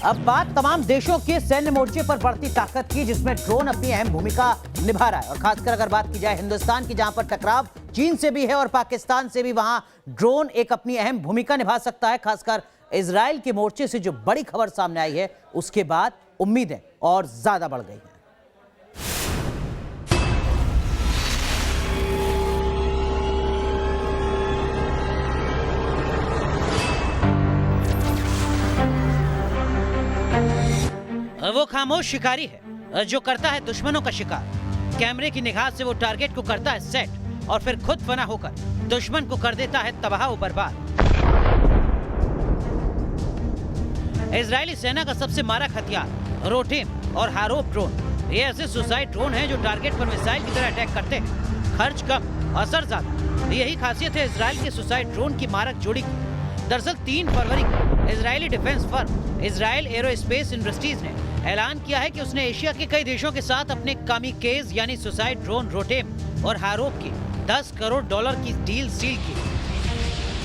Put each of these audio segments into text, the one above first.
अब बात तमाम देशों के सैन्य मोर्चे पर बढ़ती ताकत की, जिसमें ड्रोन अपनी अहम भूमिका निभा रहा है। और खासकर अगर बात की जाए हिंदुस्तान की, जहां पर टकराव चीन से भी है और पाकिस्तान से भी, वहां ड्रोन एक अपनी अहम भूमिका निभा सकता है। खासकर इजराइल के मोर्चे से जो बड़ी खबर सामने आई है, उसके बाद उम्मीदें और ज्यादा बढ़ गई हैं। वो खामोश शिकारी है जो करता है दुश्मनों का शिकार। कैमरे की निगाह से वो टारगेट को करता है सेट और फिर खुद फना होकर दुश्मन को कर देता है तबाह व बर्बाद। इजरायली सेना का सबसे मारक हथियार रोटेम और हारोप ड्रोन। ये ऐसे सुसाइड ड्रोन हैं जो टारगेट पर मिसाइल की तरह अटैक करते हैं। खर्च कम, असर ज्यादा। यही खासियत है इजराइल के सुसाइड ड्रोन की मारक जोड़ी की। दरअसल 3 फरवरी को Israeli defence firm Israel aerospace industries ने ऐलान किया है कि उसने एशिया के कई देशों के साथ अपने कामिकेज यानी सुसाइड ड्रोन रोटेम और हारोप की $10 करोड़ की डील सील की।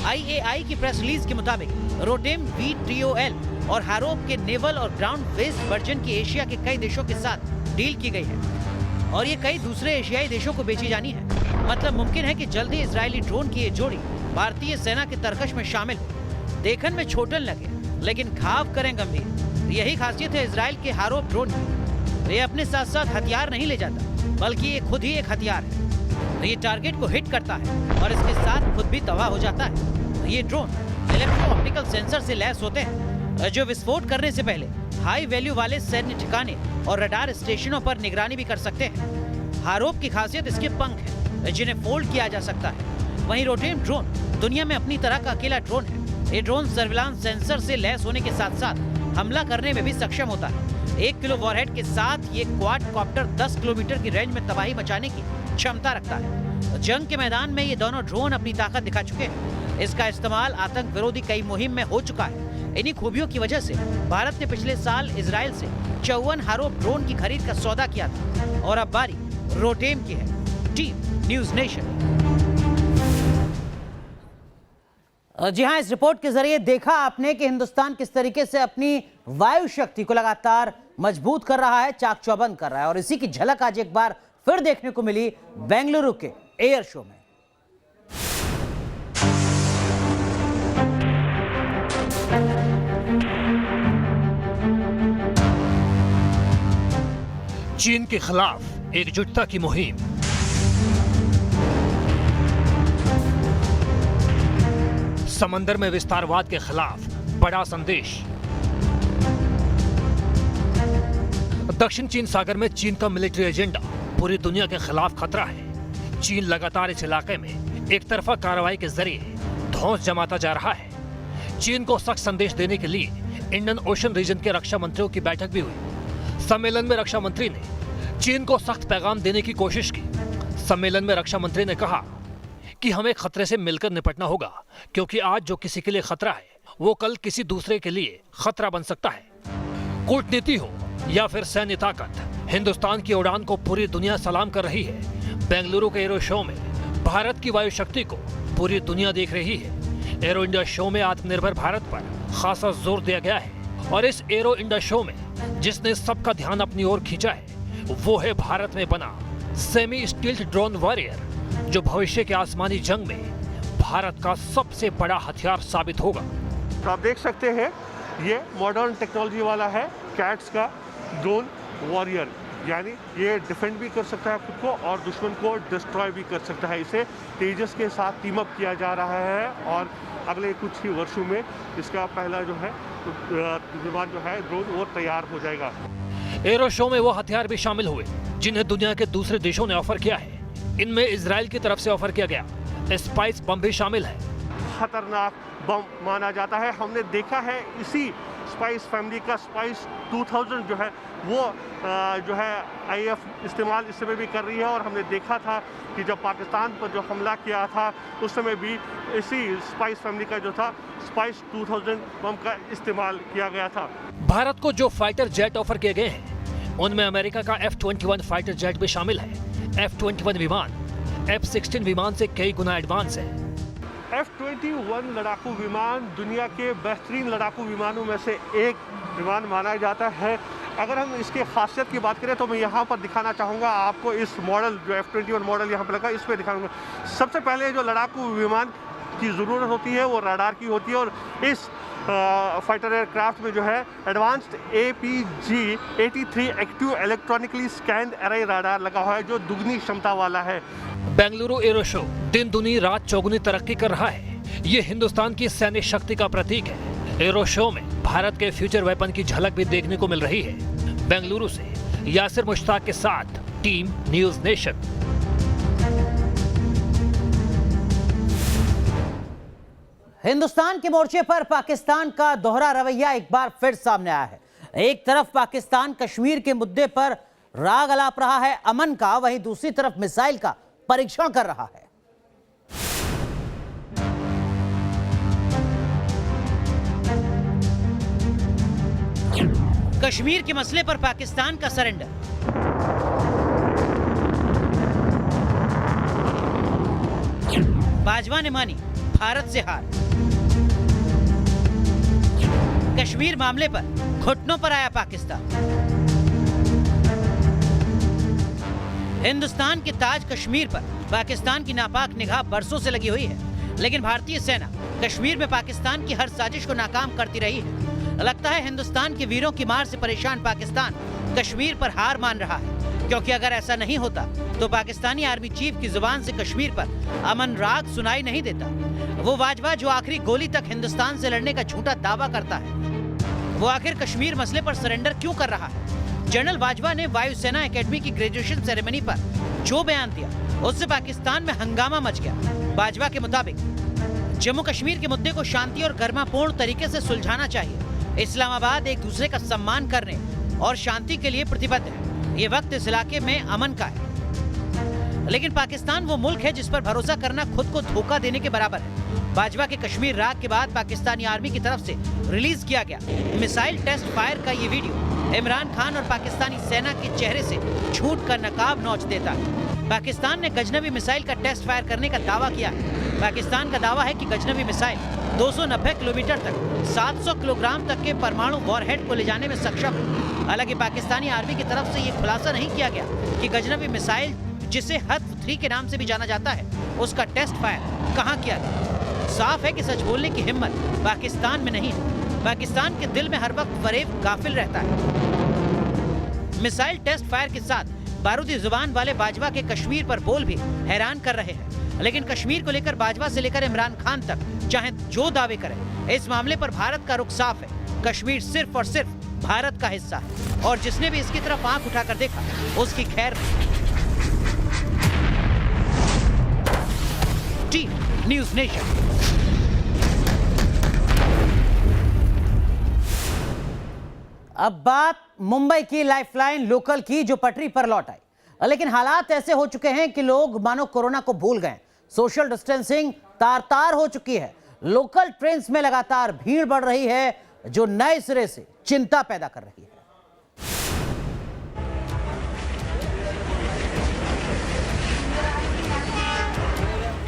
IAI की प्रेस रिलीज के मुताबिक रोटेम VTOL और हारोप के नेवल और ग्राउंड बेस्ड वर्जन की एशिया के कई देशों के साथ डील की गई है और ये कई दूसरे एशियाई देशों को बेची जानी है। मतलब मुमकिन है कि जल्द ही इजरायली ड्रोन की ये जोड़ी भारतीय सेना के तरकश में शामिल हो। देखने में छोटन लगे लेकिन घाव करें गंभीर। यही खासियत है इजराइल के हारोप ड्रोन की। ये अपने साथ साथ हथियार नहीं ले जाता, बल्कि ये खुद ही एक हथियार है। ये टारगेट को हिट करता है और इसके साथ खुद भी तबाह हो जाता है। ये ड्रोन इलेक्ट्रो ऑप्टिकल सेंसर से लैस होते हैं जो विस्फोट करने से पहले हाई वैल्यू वाले सैन्य ठिकाने और रडार स्टेशनों पर निगरानी भी कर सकते हैं। हारोप की खासियत इसके पंख है जिन्हें फोल्ड किया जा सकता है। वहीं रोटेम ड्रोन दुनिया में अपनी तरह का अकेला ड्रोन है। ये ड्रोन सर्विलांस सेंसर से लैस होने के साथ साथ हमला करने में भी सक्षम होता है। 1 किलो वॉरहेड के साथ ये क्वाड कॉप्टर 10 किलोमीटर की रेंज में तबाही मचाने की क्षमता रखता है। जंग के मैदान में ये दोनों ड्रोन अपनी ताकत दिखा चुके हैं। इसका इस्तेमाल आतंक विरोधी कई मुहिम में हो चुका है। इन्हीं खूबियों की वजह से भारत ने पिछले साल इजराइल से 54 हारोप ड्रोन की खरीद का सौदा किया था और अब बारी रोटेम की है। Team news nation. जी हां, इस रिपोर्ट के जरिए देखा आपने कि हिंदुस्तान किस तरीके से अपनी वायु शक्ति को लगातार मजबूत कर रहा है, चाक चौबंद कर रहा है। और इसी की झलक आज एक बार फिर देखने को मिली बेंगलुरु के एयर शो में। चीन के खिलाफ एकजुटता की मुहिम। समंदर में विस्तारवाद के खिलाफ बड़ा संदेश। दक्षिण चीन सागर में चीन का मिलिट्री एजेंडा पूरी दुनिया के खिलाफ खतरा है। चीन लगातार इस इलाके में एक तरफा कार्रवाई के जरिए धौंस जमाता जा रहा है। चीन को सख्त संदेश देने के लिए इंडियन ओशन रीजन के रक्षा मंत्रियों की बैठक भी हुई। सम्मेलन में रक्षा मंत्री ने चीन को सख्त पैगाम देने की कोशिश की। सम्मेलन में रक्षा मंत्री ने कहा कि हमें खतरे से मिलकर निपटना होगा, क्योंकि आज जो किसी के लिए खतरा है वो कल किसी दूसरे के लिए खतरा बन सकता है। कूटनीति हो या फिर सैन्य ताकत, हिंदुस्तान की उड़ान को पूरी दुनिया सलाम कर रही है। बेंगलुरु के एरो शो में भारत की वायु शक्ति को पूरी दुनिया देख रही है। एरो इंडिया शो में आत्मनिर्भर भारत पर खासा जोर दिया गया है और इस एरो इंडिया शो में जिसने सबका ध्यान अपनी ओर खींचा है वो है भारत में बना सेमी स्टील्थ ड्रोन वॉरियर, जो भविष्य के आसमानी जंग में भारत का सबसे बड़ा हथियार साबित होगा। तो आप देख सकते हैं ये मॉडर्न टेक्नोलॉजी वाला है कैट्स का ड्रोन वॉरियर, यानी ये डिफेंड भी कर सकता है खुद को और दुश्मन को डिस्ट्रॉय भी कर सकता है। इसे तेजस के साथ टीम अप किया जा रहा है और अगले कुछ ही वर्षों में इसका पहला जो है विमान जो है ड्रोन वो तैयार हो जाएगा। एरो शो में वो हथियार भी शामिल हुए जिन्हें दुनिया के दूसरे देशों ने ऑफर किया है। इनमें इजराइल की तरफ से ऑफर किया गया स्पाइस बम भी शामिल है। खतरनाक बम माना जाता है। हमने देखा है इसी स्पाइस फैमिली का स्पाइस 2000 जो है वो जो है IAF इस्तेमाल इस समय भी कर रही है और हमने देखा था कि जब पाकिस्तान पर जो हमला किया था उस समय भी इसी स्पाइस फैमिली का जो था स्पाइस 2000 बम का इस्तेमाल किया गया था। भारत को जो फाइटर जेट ऑफर किए गए हैं उनमें अमेरिका का F-21 फाइटर जेट भी शामिल है। F-21 विमान F-16 विमान से कई गुना एडवांस है। F-21 लड़ाकू विमान दुनिया के बेहतरीन लड़ाकू विमानों में से एक विमान माना जाता है। अगर हम इसके खासियत की बात करें तो मैं यहाँ पर दिखाना चाहूँगा आपको इस मॉडल जो F-21 मॉडल यहाँ पर लगा, इस पर दिखाऊंगा। सबसे पहले जो लड़ाकू विमान की ज़रूरत होती है वो रडार की होती है, और इस फाइटर एयरक्राफ्ट में जो है advanced APG-83 active electronically scanned array radar लगा हुआ है, जो दुगनी क्षमता वाला है। बेंगलुरु एरो शो दिन दुनी रात चौगुनी तरक्की कर रहा है। ये हिंदुस्तान की सैन्य शक्ति का प्रतीक है। एरो शो में भारत के फ्यूचर वेपन की झलक भी देखने को मिल रही है। बेंगलुरु से यासिर मुश्ताक के साथ टीम न्यूज़ नेशन। हिंदुस्तान के मोर्चे पर पाकिस्तान का दोहरा रवैया एक बार फिर सामने आया है। एक तरफ पाकिस्तान कश्मीर के मुद्दे पर राग अलाप रहा है अमन का, वहीं दूसरी तरफ मिसाइल का परीक्षण कर रहा है। कश्मीर के मसले पर पाकिस्तान का सरेंडर। बाजवा ने मानी भारत से हार। कश्मीर मामले पर घुटनों पर आया पाकिस्तान। हिंदुस्तान के ताज कश्मीर पर पाकिस्तान की नापाक निगाह बरसों से लगी हुई है, लेकिन भारतीय सेना कश्मीर में पाकिस्तान की हर साजिश को नाकाम करती रही है। लगता है हिंदुस्तान के वीरों की मार से परेशान पाकिस्तान कश्मीर पर हार मान रहा है, क्योंकि अगर ऐसा नहीं होता तो पाकिस्तानी आर्मी चीफ की जुबान से कश्मीर पर अमन राग सुनाई नहीं देता। वो बाजवा जो आखिरी गोली तक हिंदुस्तान से लड़ने का झूठा दावा करता है, वो आखिर कश्मीर मसले पर सरेंडर क्यों कर रहा है? जनरल बाजवा ने वायुसेना एकेडमी की ग्रेजुएशन सेरेमनी पर जो बयान दिया, उससे पाकिस्तान में हंगामा मच गया। बाजवा के मुताबिक जम्मू कश्मीर के मुद्दे को शांति और गर्मापूर्ण तरीके से सुलझाना चाहिए। इस्लामाबाद एक दूसरे का सम्मान करने और शांति के लिए प्रतिबद्ध है। ये वक्त इस इलाके में अमन का है, लेकिन पाकिस्तान वो मुल्क है जिस पर भरोसा करना खुद को धोखा देने के बराबर है। बाजवा के कश्मीर राग के बाद पाकिस्तानी आर्मी की तरफ से रिलीज किया गया मिसाइल टेस्ट फायर का ये वीडियो इमरान खान और पाकिस्तानी सेना के चेहरे से झूठ का नकाब नोच देता है। पाकिस्तान ने गजनवी मिसाइल का टेस्ट फायर करने का दावा किया है। पाकिस्तान का दावा है कि गजनवी मिसाइल 290 किलोमीटर तक 700 किलोग्राम तक के परमाणु वॉरहेड को ले जाने में सक्षम है। हालांकि पाकिस्तानी आर्मी की तरफ से ये खुलासा नहीं किया गया कि गजनवी मिसाइल, जिसे हत्फ 3 के नाम से भी जाना जाता है, उसका टेस्ट फायर कहां किया गया। साफ है कि सच बोलने की हिम्मत पाकिस्तान में नहीं है। पाकिस्तान के दिल में हर वक्त फरेब गाफिल रहता है। मिसाइल टेस्ट फायर के साथ बारूदी जुबान वाले बाजवा के कश्मीर पर बोल भी हैरान कर रहे हैं। लेकिन कश्मीर को लेकर बाजवा से लेकर इमरान खान तक चाहे जो दावे करें, इस मामले पर भारत का रुख साफ है। कश्मीर सिर्फ और सिर्फ भारत का हिस्सा है, और जिसने भी इसकी तरफ आंख उठाकर देखा उसकी खैर नहीं। Team news nation. अब बात मुंबई की लाइफलाइन लोकल की, जो पटरी पर लौट आई। लेकिन हालात ऐसे हो चुके हैं कि लोग मानो कोरोना को भूल गए। सोशल डिस्टेंसिंग तार तार हो चुकी है। लोकल ट्रेन्स में लगातार भीड़ बढ़ रही है, जो नए सिरे से चिंता पैदा कर रही है।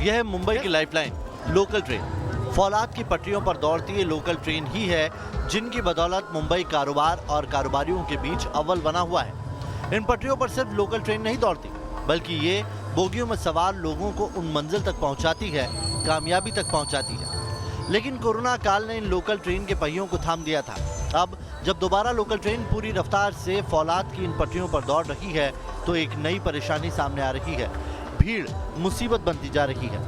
यह है मुंबई की लाइफलाइन लोकल ट्रेन। फौलाद की पटरियों पर दौड़ती ये लोकल ट्रेन ही है जिनकी बदौलत मुंबई कारोबार और कारोबारियों के बीच अव्वल बना हुआ है। इन पटरियों पर सिर्फ लोकल ट्रेन नहीं दौड़ती, बल्कि ये बोगियों में सवार लोगों को उन मंजिल तक पहुंचाती है, कामयाबी तक पहुंचाती है। लेकिन कोरोना काल ने इन लोकल ट्रेन के पहियों को थाम दिया था। अब जब दोबारा लोकल ट्रेन पूरी रफ्तार से फौलाद की इन पटरियों पर दौड़ रही है, तो एक नई परेशानी सामने आ रही है। भीड़ मुसीबत बनती जा रही है।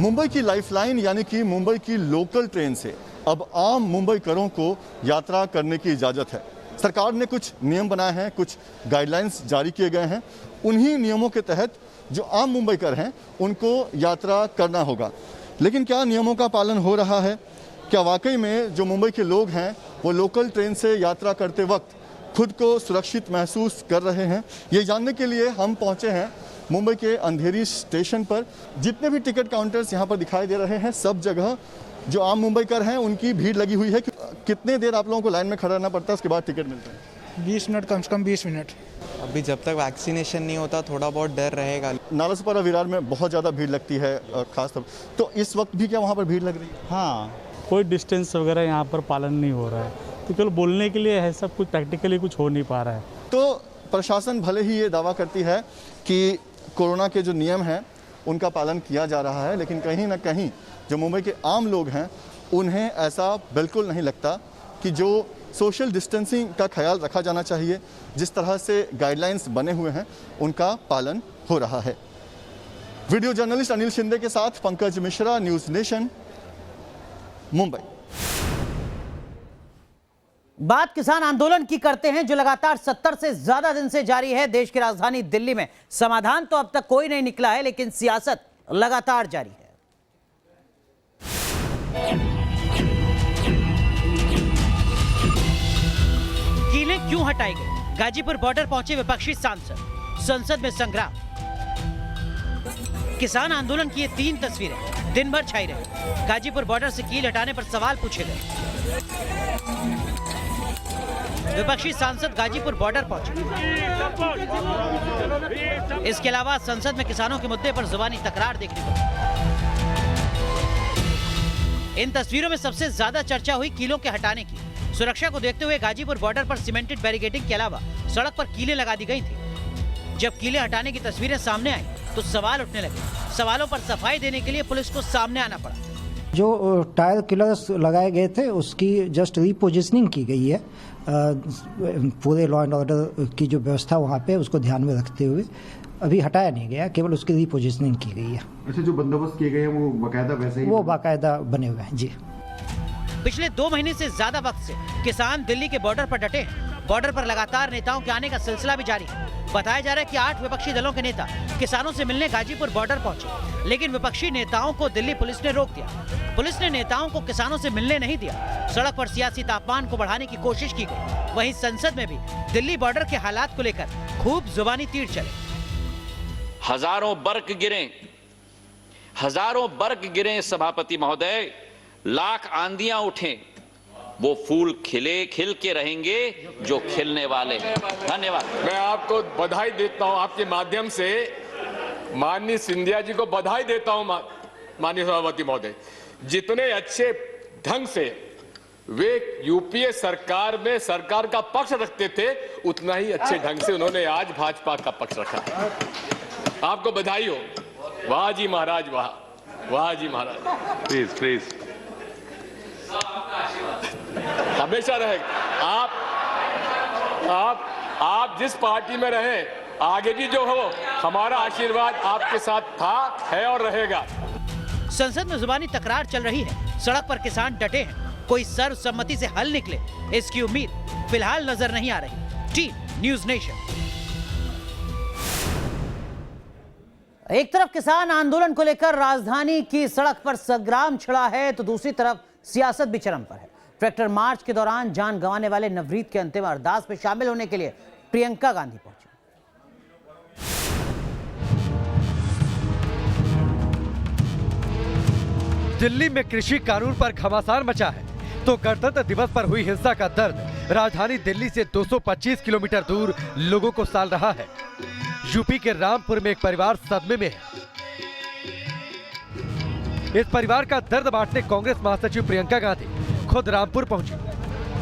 मुंबई की लाइफलाइन यानी कि मुंबई की लोकल ट्रेन से अब आम मुंबईकरों को यात्रा करने की इजाज़त है। सरकार ने कुछ नियम बनाए हैं, कुछ गाइडलाइंस जारी किए गए हैं। उन्हीं नियमों के तहत जो आम मुंबईकर हैं उनको यात्रा करना होगा। लेकिन क्या नियमों का पालन हो रहा है? क्या वाकई में जो मुंबई के लोग हैं वो लोकल ट्रेन से यात्रा करते वक्त खुद को सुरक्षित महसूस कर रहे हैं? ये जानने के लिए हम पहुँचे हैं मुंबई के अंधेरी स्टेशन पर। जितने भी टिकट काउंटर्स यहाँ पर दिखाई दे रहे हैं, सब जगह जो आम मुंबईकर हैं उनकी भीड़ लगी हुई है। कितने देर आप लोगों को लाइन में खड़ा रहना पड़ता है, उसके बाद टिकट मिलता है? 20 मिनट, कम से कम 20 मिनट। अभी जब तक वैक्सीनेशन नहीं होता थोड़ा बहुत डर रहेगा। नालासोपारा विरार में बहुत ज़्यादा भीड़ लगती है खास तौर, तो इस वक्त भी क्या वहाँ पर भीड़ लग रही है? हाँ, कोई डिस्टेंस वगैरह यहाँ पर पालन नहीं हो रहा है। तो केवल बोलने के लिए है, सब कुछ प्रैक्टिकली कुछ हो नहीं पा रहा है। तो प्रशासन भले ही ये दावा करती है कि कोरोना के जो नियम हैं उनका पालन किया जा रहा है, लेकिन कहीं ना कहीं जो मुंबई के आम लोग हैं उन्हें ऐसा बिल्कुल नहीं लगता कि जो सोशल डिस्टेंसिंग का ख्याल रखा जाना चाहिए, जिस तरह से गाइडलाइंस बने हुए हैं उनका पालन हो रहा है। वीडियो जर्नलिस्ट अनिल शिंदे के साथ पंकज मिश्रा, न्यूज़ नेशन, मुंबई। बात किसान आंदोलन की करते हैं जो लगातार 70 से ज्यादा दिन से जारी है देश की राजधानी दिल्ली में। समाधान तो अब तक कोई नहीं निकला है, लेकिन सियासत लगातार जारी है। कीलें क्यों हटाई गई? गाजीपुर बॉर्डर पहुंचे विपक्षी सांसद, संसद में संग्राम। किसान आंदोलन की ये 3 तस्वीरें दिन भर छाई रही। गाजीपुर बॉर्डर से कील हटाने पर सवाल पूछे गए। विपक्षी सांसद गाजीपुर बॉर्डर पहुंचे। इसके अलावा संसद में किसानों के मुद्दे पर जुबानी तकरार देखने को मिली। इन तस्वीरों में सबसे ज्यादा चर्चा हुई कीलों के हटाने की। सुरक्षा को देखते हुए गाजीपुर बॉर्डर पर सीमेंटेड बैरिकेडिंग के अलावा सड़क पर कीलें लगा दी गई थी। जब कीलें हटाने की तस्वीरें सामने आई तो सवाल उठने लगे। सवालों पर सफाई देने के लिए पुलिस को सामने आना पड़ा। जो टायर किलर्स लगाए गए थे उसकी जस्ट रीपोजिशनिंग की गई है। पूरे लॉ एंड ऑर्डर की जो व्यवस्था वहाँ पे उसको ध्यान में रखते हुए अभी हटाया नहीं गया, केवल उसकी रीपोजिशनिंग की गई है। अच्छा, जो बंदोबस्त किए गए हैं वो बाकायदा वैसे ही वो बाकायदा बने हुए हैं जी। पिछले 2 महीने से ज्यादा वक्त से किसान दिल्ली के बॉर्डर पर डटे हैं। बॉर्डर पर लगातार नेताओं के आने का सिलसिला भी जारी है। बताया जा रहा है कि 8 विपक्षी दलों के नेता किसानों से मिलने गाजीपुर बॉर्डर पहुंचे, लेकिन विपक्षी नेताओं को दिल्ली पुलिस ने रोक दिया। पुलिस ने नेताओं को किसानों से मिलने नहीं दिया। सड़क पर सियासी तापमान को बढ़ाने की कोशिश की गई। वहीं संसद में भी दिल्ली बॉर्डर के हालात को लेकर खूब जुबानी तीर चले। हजारों बर्क गिरे सभापति महोदय, लाख आंधियां उठें, वो फूल खिल के रहेंगे जो खिलने वाले हैं। धन्यवाद। मैं आपको बधाई देता हूं, आपके माध्यम से माननीय सिंधिया जी को बधाई देता हूं। माननीय सभापति महोदय, जितने अच्छे ढंग से वे यूपीए सरकार में सरकार का पक्ष रखते थे, उतना ही अच्छे ढंग से उन्होंने आज भाजपा का पक्ष रखा है। आपको बधाई हो। वाह जी महाराज, वाह, वाह जी महाराज। प्लीज हमेशा रहेगा। आप जिस पार्टी में रहे, आगे भी जो हो, हमारा आशीर्वाद आपके साथ था, है और रहेगा। संसद में जुबानी तकरार चल रही है। सड़क पर किसान डटे हैं। कोई सर्वसम्मति से हल निकले, इसकी उम्मीद फिलहाल नजर नहीं आ रही। Team news nation. एक तरफ किसान आंदोलन को लेकर राजधानी की सड़क पर संग्राम छिड़ा है, तो दूसरी तरफ सियासत भी चरम पर है। ट्रैक्टर मार्च के दौरान जान गंवाने वाले नवरीत के अंतिम अरदास में शामिल होने के लिए प्रियंका गांधी पहुंची। दिल्ली में कृषि कानून पर घमासान मचा है, तो गणतंत्र दिवस पर हुई हिंसा का दर्द राजधानी दिल्ली से 225 किलोमीटर दूर लोगों को साल रहा है। यूपी के रामपुर में एक परिवार सदमे में है। इस परिवार का दर्द बांटने कांग्रेस महासचिव प्रियंका गांधी खुद रामपुर पहुंची।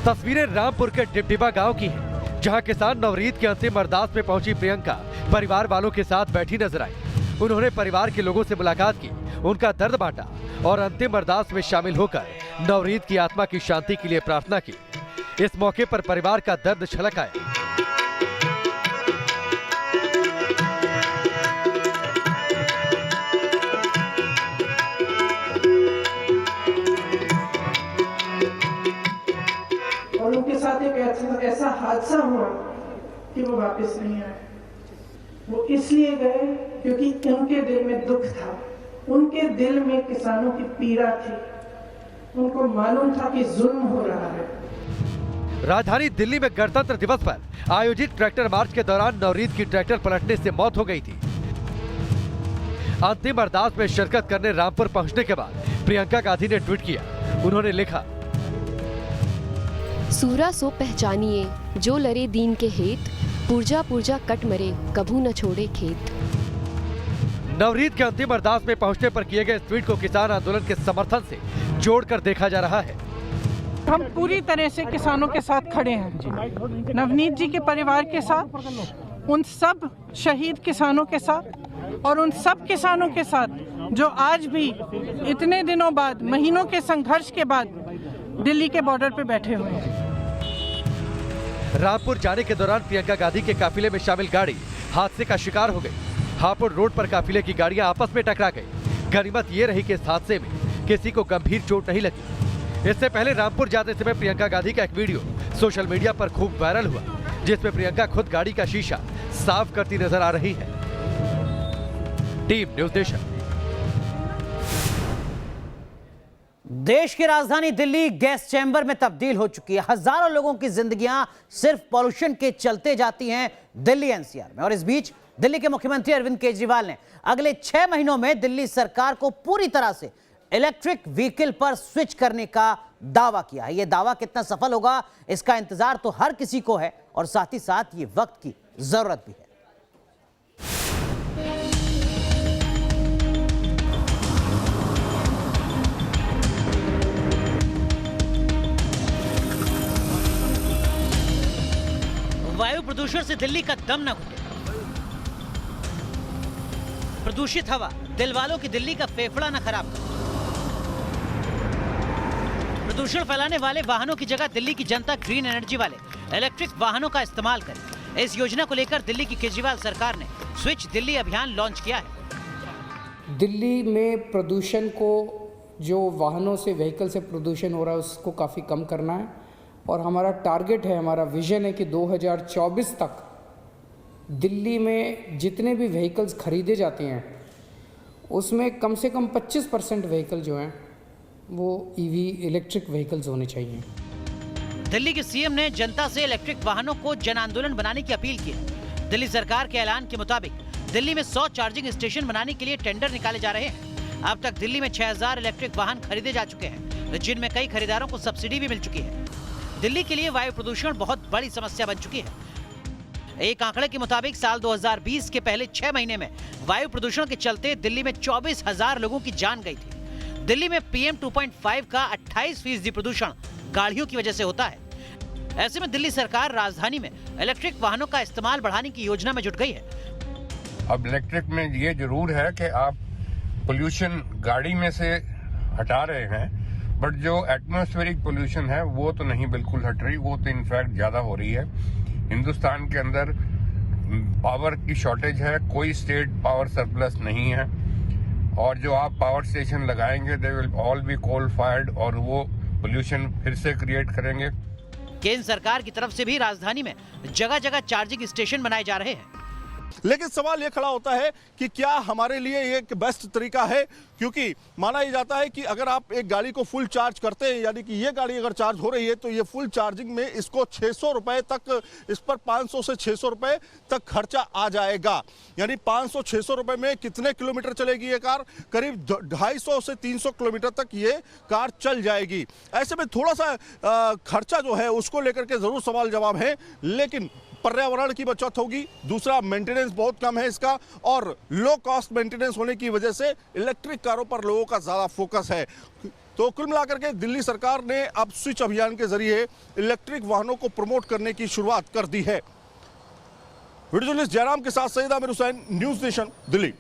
तस्वीरें रामपुर के डिबडिबा गांव की हैं, जहां किसान नवरीत के अंतिम अरदास में पहुंची प्रियंका परिवार वालों के साथ बैठी नजर आई। उन्होंने परिवार के लोगों से मुलाकात की, उनका दर्द बांटा और अंतिम अरदास में शामिल होकर नवरीत की आत्मा की शांति के लिए प्रार्थना की। इस मौके पर परिवार का दर्द छलक आया। और उनके साथ एक ऐसा हादसा हुआ कि वो वापस नहीं आए। वो इसलिए गए क्योंकि उनके दिल में दुख था, उनके दिल में किसानों की पीड़ा थी, उनको मालूम था कि जुल्म हो रहा है। राजधानी दिल्ली में गणतंत्र दिवस पर आयोजित ट्रैक्टर मार्च के दौरान नवरीत की ट्रैक्टर पलटने से मौत हो गई थी। अंतिम अरदास में शिरकत करने रामपुर पहुंचने के बाद प्रियंका गांधी ने ट्वीट किया। उन्होंने लिखा, सूरा सो पहचानिए जो लरे दीन के हेत, पुरजा पुरजा कट मरे कभू न छोड़े खेत। नवरीत के अंतिम अरदास में पहुंचने पर किए गए ट्वीट को किसान आंदोलन के समर्थन से जोड़कर देखा जा रहा है। हम पूरी तरह से किसानों के साथ खड़े हैं, नवनीत जी के परिवार के साथ, उन सब शहीद किसानों के साथ और उन सब किसानों के साथ जो आज भी इतने दिनों बाद, महीनों के संघर्ष के बाद दिल्ली के बॉर्डर पे बैठे हुए हैं। रामपुर जाने के दौरान प्रियंका गांधी के काफिले में शामिल गाड़ी हादसे का शिकार हो गई। हापुड़ रोड पर काफिले की गाड़ियां आपस में टकरा गई। गनीमत ये रही कि इस हादसे में किसी को गंभीर चोट नहीं लगी। इससे पहले रामपुर जाते समय प्रियंका गांधी का एक वीडियो सोशल मीडिया पर खूब वायरल हुआ, जिसमें प्रियंका खुद गाड़ी का शीशा साफ करती नजर आ रही है। Team news nation. देश की राजधानी दिल्ली गैस चैम्बर में तब्दील हो चुकी है। हजारों लोगों की जिंदगियां सिर्फ पॉल्यूशन के चलते जाती हैं दिल्ली एनसीआर में। और इस बीच दिल्ली के मुख्यमंत्री अरविंद केजरीवाल ने अगले 6 महीनों में दिल्ली सरकार को पूरी तरह से इलेक्ट्रिक व्हीकल पर स्विच करने का दावा किया है। यह दावा कितना सफल होगा, इसका इंतजार तो हर किसी को है और साथ ही साथ ये वक्त की जरूरत भी है। वायु प्रदूषण से दिल्ली का दम न घुटे। प्रदूषित हवा दिल वालों की दिल्ली का फेफड़ा न खराब करे। प्रदूषण फैलाने वाले वाहनों की जगह दिल्ली की जनता ग्रीन एनर्जी वाले इलेक्ट्रिक वाहनों का इस्तेमाल करे। इस योजना को लेकर दिल्ली की केजरीवाल सरकार ने स्विच दिल्ली अभियान लॉन्च किया है। दिल्ली में प्रदूषण को, जो वाहनों से, व्हीकल से प्रदूषण हो रहा है, उसको काफ़ी कम करना है और हमारा टारगेट है, हमारा विजन है कि 2024 तक दिल्ली में जितने भी व्हीकल्स खरीदे जाते हैं उसमें कम से कम 25% व्हीकल जो हैं वो ईवी इलेक्ट्रिक व्हीकल्स होने चाहिए। दिल्ली के सीएम ने जनता से इलेक्ट्रिक वाहनों को जन आंदोलन बनाने की अपील की है। दिल्ली सरकार के ऐलान के मुताबिक दिल्ली में 100 चार्जिंग स्टेशन बनाने के लिए टेंडर निकाले जा रहे हैं। अब तक दिल्ली में 6000 इलेक्ट्रिक वाहन खरीदे जा चुके हैं, जिनमें कई खरीदारों को सब्सिडी भी मिल चुकी है। दिल्ली के लिए वायु प्रदूषण बहुत बड़ी समस्या बन चुकी है। एक आंकड़े के मुताबिक साल 2020 के पहले 6 महीने में वायु प्रदूषण के चलते दिल्ली में 24,000 लोगों की जान गई थी। दिल्ली में PM 2.5 का 28% प्रदूषण गाड़ियों की वजह से होता है। ऐसे में दिल्ली सरकार राजधानी में इलेक्ट्रिक वाहनों का इस्तेमाल बढ़ाने की योजना में जुट गई है। अब इलेक्ट्रिक में ये जरूर है कि आप पोल्यूशन गाड़ी में से हटा रहे हैं, बट जो एटमॉस्फेरिक पोल्यूशन है वो तो नहीं बिल्कुल हट रही, वो तो इनफैक्ट ज्यादा हो रही है। हिंदुस्तान के अंदर पावर की शॉर्टेज है, कोई स्टेट पावर सरप्लस नहीं है और जो आप पावर स्टेशन लगाएंगे they will all be coal fired और वो पोल्यूशन फिर से क्रिएट करेंगे। केंद्र सरकार की तरफ से भी राजधानी में जगह जगह चार्जिंग स्टेशन बनाए जा रहे हैं। लेकिन सवाल ये खड़ा होता है कि क्या हमारे लिए ये एक बेस्ट तरीका है, क्योंकि माना ये जाता है कि अगर आप एक गाड़ी को फुल चार्ज करते हैं, यानी कि ये गाड़ी अगर चार्ज हो रही है तो ये फुल चार्जिंग में इसको 600 रुपए तक, इस पर 500 से 600 रुपए तक खर्चा आ जाएगा। यानी 500-600 रुपए में कितने किलोमीटर चलेगी ये कार? करीब 250 से 300 किलोमीटर तक ये कार चल जाएगी। ऐसे में थोड़ा सा खर्चा जो है उसको लेकर के जरूर सवाल जवाब है, लेकिन पर्यावरण की बचत होगी। दूसरा, मेंटेनेंस बहुत कम है इसका और लो कॉस्ट मेंटेनेंस होने की वजह से इलेक्ट्रिक कारों पर लोगों का ज्यादा फोकस है। तो कुल मिलाकर के दिल्ली सरकार ने अब स्विच अभियान के जरिए इलेक्ट्रिक वाहनों को प्रमोट करने की शुरुआत कर दी है। वीडियो जर्नलिस्ट जयराम के साथ सईद आमिर हुसैन, न्यूज़ नेशन, दिल्ली।